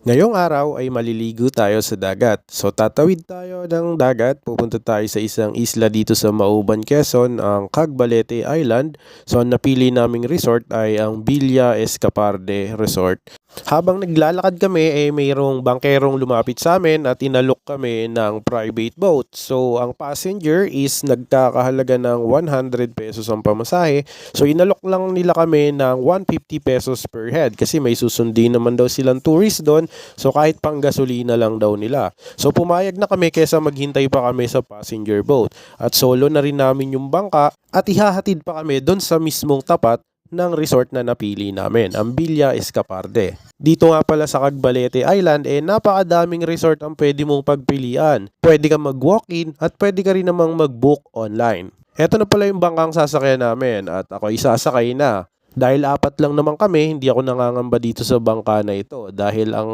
Ngayong araw ay maliligo tayo sa dagat. So tatawid tayo ng dagat, pupunta tayo sa isang isla dito sa Mauban, Quezon, ang Cagbalete Island. So ang napili naming resort ay ang Villa Escaparde Resort. Habang naglalakad kami mayroong bangkerong lumapit sa amin at inalok kami ng private boat. So ang passenger is nagkakahalaga ng 100 pesos ang pamasahe. So inalok lang nila kami ng 150 pesos per head kasi may susundin naman daw silang tourist doon. So kahit pang gasolina lang daw nila. So pumayag na kami kesa maghintay pa kami sa passenger boat. At solo na rin namin yung bangka at ihahatid pa kami doon sa mismong tapat ng resort na napili namin, ang Villa Escaparde. Dito nga pala sa Cagbalete Island, napakadaming resort ang pwede mong pagpilian. Pwede kang mag-walk-in at pwede ka rin namang mag-book online. Eto na pala yung bangkang sasakyan namin at ako ay sasakay na. Dahil apat lang naman kami, hindi ako nangangamba dito sa bangka na ito dahil ang